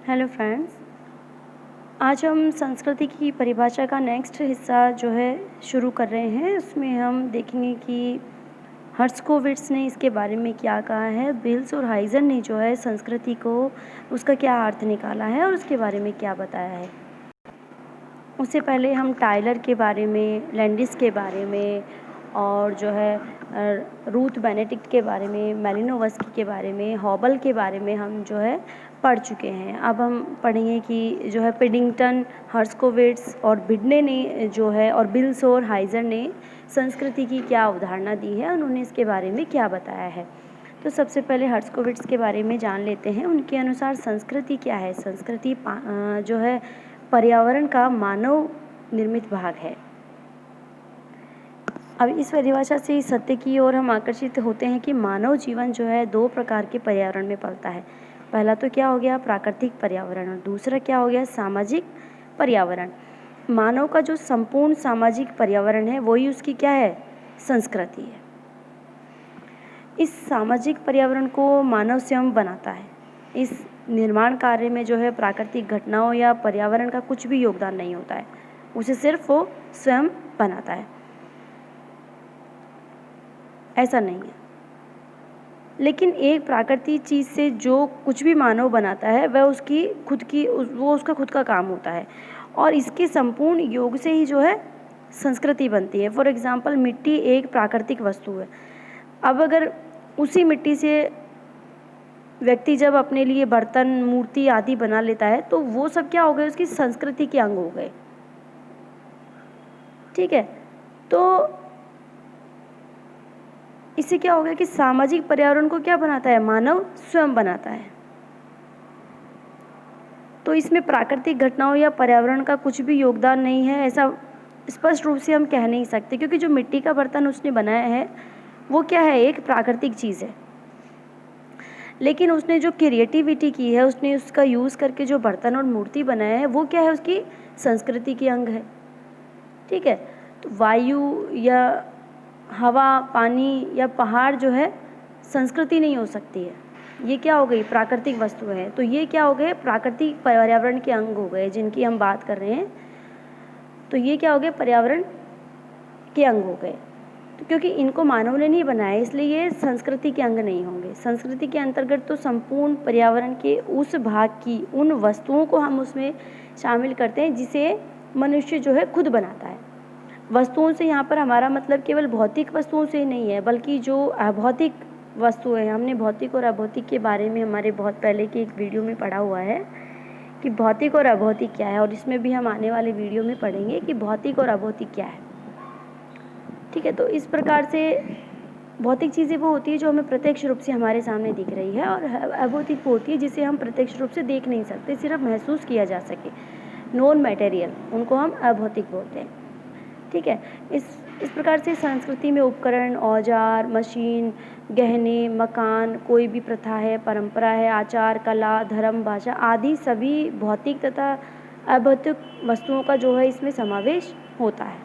Hello friends. आज हम संस्कृति की परिभाषा का नेक्स्ट हिस्सा जो है शुरू कर रहे हैं। उसमें हम देखेंगे कि हर्ट्ज़कोविट्ज़ ने इसके बारे में क्या कहा है, बिल्स और हाइज़र ने जो है संस्कृति को उसका क्या अर्थ निकाला है और उसके बारे में क्या बताया है। उससे पहले हम टायलर के बारे में, लैंडिस के बारे में और जो है रूथ बेनेडिक्ट के बारे में, मैलिनोवस्की के बारे में, हॉबल के बारे में हम जो है पढ़ चुके हैं। अब हम पढ़ेंगे कि जो है पिडिंगटन, हर्ट्ज़कोविट्ज़ और बिडने ने जो है और बिल्स और हाइज़र ने संस्कृति की क्या अवधारणा दी है, उन्होंने इसके बारे में क्या बताया है। तो सबसे पहले हर्ट्ज़कोविट्ज़ के बारे में जान लेते हैं। उनके अनुसार संस्कृति क्या है। संस्कृति जो है पर्यावरण का मानव निर्मित भाग है। अब इस परिभाषा से इस सत्य की ओर हम आकर्षित होते हैं कि मानव जीवन जो है दो प्रकार के पर्यावरण में पलता है। पहला तो क्या हो गया, प्राकृतिक पर्यावरण, और दूसरा क्या हो गया, सामाजिक पर्यावरण। मानव का जो संपूर्ण सामाजिक पर्यावरण है वही उसकी क्या है, संस्कृति है। इस सामाजिक पर्यावरण को मानव स्वयं बनाता है। इस निर्माण कार्य में जो है प्राकृतिक घटनाओं या पर्यावरण का कुछ भी योगदान नहीं होता है, उसे सिर्फ वो स्वयं बनाता है। ऐसा नहीं है। लेकिन एक प्राकृतिक चीज़ से जो कुछ भी मानव बनाता है वह उसकी खुद की वो उसका खुद का काम होता है और इसके संपूर्ण योग से ही जो है संस्कृति बनती है। फॉर एग्जाम्पल, मिट्टी एक प्राकृतिक वस्तु है। अब अगर उसी मिट्टी से व्यक्ति जब अपने लिए बर्तन, मूर्ति आदि बना लेता है तो वो सब क्या हो गए, उसकी संस्कृति के अंग हो गए। ठीक है, तो इससे क्या हो गया कि सामाजिक पर्यावरण को क्या बनाता है, मानव स्वयं बनाता है। तो इसमें प्राकृतिक घटनाओं या पर्यावरण का कुछ भी योगदान नहीं है, ऐसा स्पष्ट रूप से हम कह नहीं सकते, क्योंकि जो मिट्टी का बर्तन उसने बनाया है वो क्या है, एक प्राकृतिक चीज़ है। लेकिन उसने जो क्रिएटिविटी की है, उसने उसका यूज़ करके जो बर्तन और मूर्ति बनाया है वो क्या है, उसकी संस्कृति की अंग है। ठीक है, तो वायु या हवा, पानी या पहाड़ जो है संस्कृति नहीं हो सकती है। ये क्या हो गई, प्राकृतिक वस्तु है। तो ये क्या हो गए, प्राकृतिक पर्यावरण के अंग हो गए जिनकी हम बात कर रहे हैं। तो ये क्या हो गए, पर्यावरण के अंग हो गए। तो क्योंकि इनको मानव ने नहीं बनाया इसलिए ये संस्कृति के अंग नहीं होंगे। संस्कृति के अंतर्गत तो संपूर्ण पर्यावरण के उस भाग की, उन वस्तुओं को हम उसमें शामिल करते हैं जिसे मनुष्य जो है खुद बनाता है। वस्तुओं से यहाँ पर हमारा मतलब केवल भौतिक वस्तुओं से ही नहीं है, बल्कि जो अभौतिक वस्तुएं हैं। हमने भौतिक और अभौतिक के बारे में हमारे बहुत पहले के एक वीडियो में पढ़ा हुआ है कि भौतिक और अभौतिक क्या है, और इसमें भी हम आने वाले वीडियो में पढ़ेंगे कि भौतिक और अभौतिक क्या है। ठीक है, तो इस प्रकार से भौतिक चीज़ें वो होती है जो हमें प्रत्यक्ष रूप से हमारे सामने दिख रही है, और अभौतिक वो होती है जिसे हम प्रत्यक्ष रूप से देख नहीं सकते, सिर्फ महसूस किया जा सके, नॉन मटेरियल, उनको हम अभौतिक बोलते हैं। ठीक है, इस प्रकार से संस्कृति में उपकरण, औजार, मशीन, गहने, मकान, कोई भी प्रथा है, परंपरा है, आचार, कला, धर्म, भाषा आदि सभी भौतिक तथा अभौतिक वस्तुओं का जो है इसमें समावेश होता है,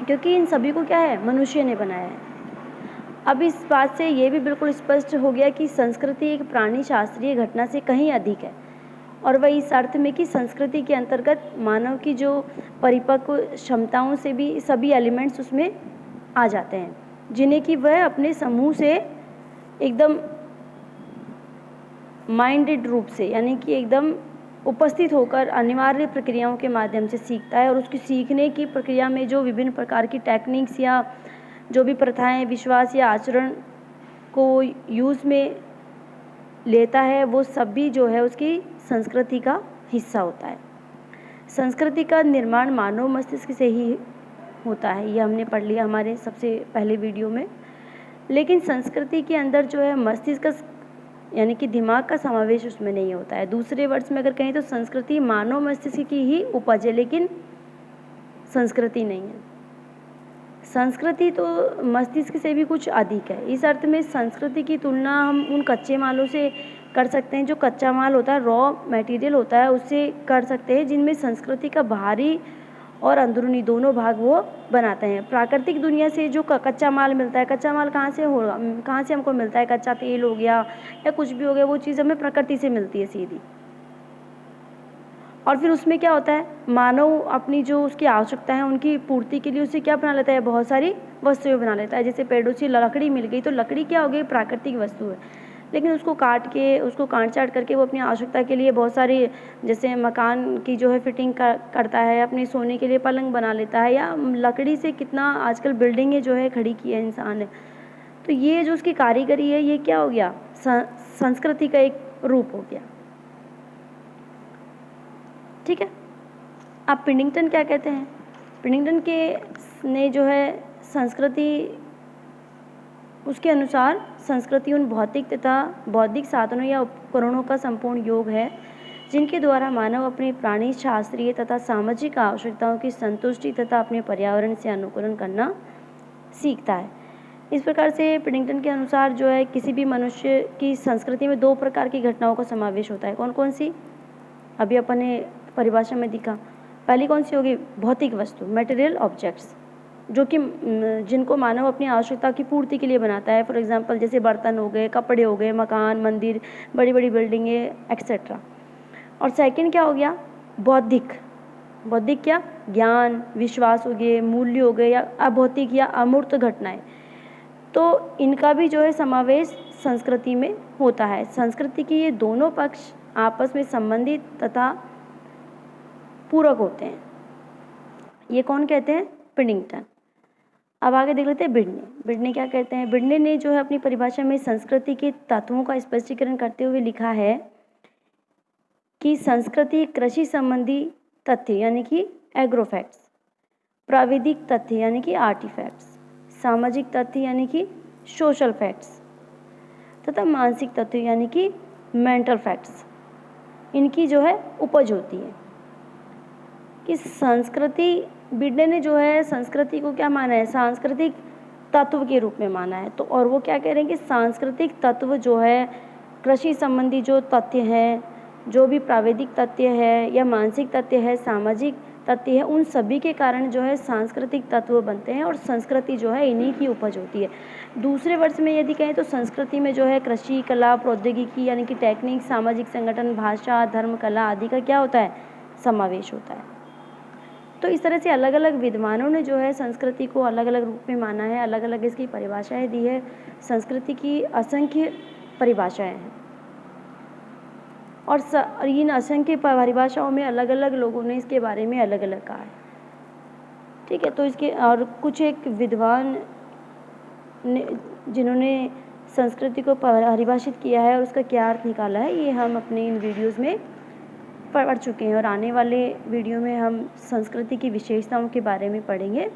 क्योंकि इन सभी को क्या है, मनुष्य ने बनाया है। अब इस बात से ये भी बिल्कुल स्पष्ट हो गया कि संस्कृति एक प्राणी शास्त्रीय घटना से कहीं अधिक है, और वह इस अर्थ में कि संस्कृति के अंतर्गत मानव की जो परिपक्व क्षमताओं से भी सभी एलिमेंट्स उसमें आ जाते हैं, जिन्हें कि वह अपने समूह से एकदम माइंडेड रूप से, यानी कि एकदम उपस्थित होकर अनिवार्य प्रक्रियाओं के माध्यम से सीखता है। और उसकी सीखने की प्रक्रिया में जो विभिन्न प्रकार की टेक्निक्स या जो भी प्रथाएं, विश्वास या आचरण को यूज़ में लेता है, वो सब भी जो है उसकी संस्कृति का हिस्सा होता है। संस्कृति का निर्माण मानव मस्तिष्क से ही होता है, ये हमने पढ़ लिया हमारे सबसे पहले वीडियो में। लेकिन संस्कृति के अंदर जो है मस्तिष्क का, यानी कि दिमाग का समावेश उसमें नहीं होता है। दूसरे वर्ड्स में अगर कहें तो संस्कृति मानव मस्तिष्क की ही उपज है, लेकिन संस्कृति नहीं है। संस्कृति तो मस्तिष्क से भी कुछ अधिक है। इस अर्थ में संस्कृति की तुलना हम उन कच्चे मालों से कर सकते हैं, जो कच्चा माल होता है, रॉ मटेरियल होता है, उससे कर सकते हैं, जिनमें संस्कृति का बाहरी और अंदरूनी दोनों भाग वो बनाते हैं। प्राकृतिक दुनिया से जो कच्चा माल मिलता है, कच्चा माल कहाँ से होगा, कहाँ से हमको मिलता है, कच्चा तेल हो गया या कुछ भी हो गया, वो चीज़ हमें प्रकृति से मिलती है सीधी। और फिर उसमें क्या होता है, मानव अपनी जो उसकी आवश्यकता है उनकी पूर्ति के लिए उसे क्या बना लेता है, बहुत सारी वस्तुएं बना लेता है। जैसे पेड़ों से लकड़ी मिल गई तो लकड़ी क्या हो गई, प्राकृतिक वस्तु है, लेकिन उसको काट चाट करके वो अपनी आवश्यकता के लिए बहुत सारी, जैसे मकान की जो है फिटिंग करता है, अपने सोने के लिए पलंग बना लेता है, या लकड़ी से कितना आजकल बिल्डिंगें जो है खड़ी की है इंसान ने। तो ये जो उसकी कारीगरी है, ये क्या हो गया, संस्कृति का एक रूप हो गया। ठीक है। अब पिडिंगटन क्या कहते हैं, पिडिंगटन के ने जो है संस्कृति, उसके अनुसार संस्कृति उन भौतिक तथा बौद्धिक साधनों या उपकरणों का संपूर्ण योग है जिनके द्वारा मानव अपनी प्राणी शास्त्रीय तथा सामाजिक आवश्यकताओं की संतुष्टि तथा अपने पर्यावरण से अनुकूलन करना सीखता है। इस प्रकार से पिडिंगटन के अनुसार जो है किसी भी मनुष्य की संस्कृति में 2 प्रकार की घटनाओं का समावेश होता है। कौन कौन सी, अभी अपन ने परिभाषा में दिखा। पहली कौन सी होगी, भौतिक वस्तु, मटेरियल ऑब्जेक्ट्स, जो कि जिनको मानव अपनी आवश्यकता की पूर्ति के लिए बनाता है। फॉर एग्जांपल जैसे बर्तन हो गए, कपड़े हो गए, मकान, मंदिर, बड़ी बड़ी बिल्डिंगें एक्सेट्रा। और सेकंड क्या हो गया, बौद्धिक। बौद्धिक क्या, ज्ञान, विश्वास हो गए, मूल्य हो गए, या अभौतिक या अमूर्त घटनाएं। तो इनका भी जो है समावेश संस्कृति में होता है। संस्कृति के ये दोनों पक्ष आपस में संबंधित तथा पूरक होते हैं। ये कौन कहते हैं, पिडिंगटन। अब आगे देख लेते हैं बिडने। बिडने क्या कहते हैं, बिडने ने जो है अपनी परिभाषा में संस्कृति के तत्वों का स्पष्टीकरण करते हुए लिखा है कि संस्कृति कृषि संबंधी तथ्य यानी कि एग्रोफैक्ट्स, प्राविधिक तथ्य यानी कि आर्टिफैक्ट्स, सामाजिक तथ्य यानी कि सोशल फैक्ट्स तथा मानसिक तथ्य यानी कि मेंटल फैक्ट्स, इनकी जो है उपज होती है। कि संस्कृति, बिडने ने जो है संस्कृति को क्या माना है, सांस्कृतिक तत्व के रूप में माना है। तो और वो क्या कह रहे हैं कि सांस्कृतिक तत्व जो है कृषि संबंधी जो तथ्य हैं, जो भी प्राविधिक तथ्य है या मानसिक तथ्य है, सामाजिक तथ्य है, उन सभी के कारण जो है सांस्कृतिक तत्व बनते हैं और संस्कृति जो है इन्हीं की उपज होती है। दूसरे वर्ष में यदि कहें तो संस्कृति में जो है कृषि, कला, प्रौद्योगिकी यानी कि टेक्निक, सामाजिक संगठन, भाषा, धर्म, कला आदि का क्या होता है, समावेश होता है। तो इस तरह से अलग अलग विद्वानों ने जो है संस्कृति को अलग अलग रूप में माना है, अलग अलग इसकी परिभाषाएं दी है। संस्कृति की असंख्य परिभाषाएं हैं और इन असंख्य परिभाषाओं में अलग अलग लोगों ने इसके बारे में अलग अलग कहा है। ठीक है। तो इसके और कुछ एक विद्वान ने जिन्होंने संस्कृति को परिभाषित किया है और उसका क्या अर्थ निकाला है, ये हम अपने इन वीडियोज़ में पढ़ चुके हैं और आने वाले वीडियो में हम संस्कृति की विशेषताओं के बारे में पढ़ेंगे।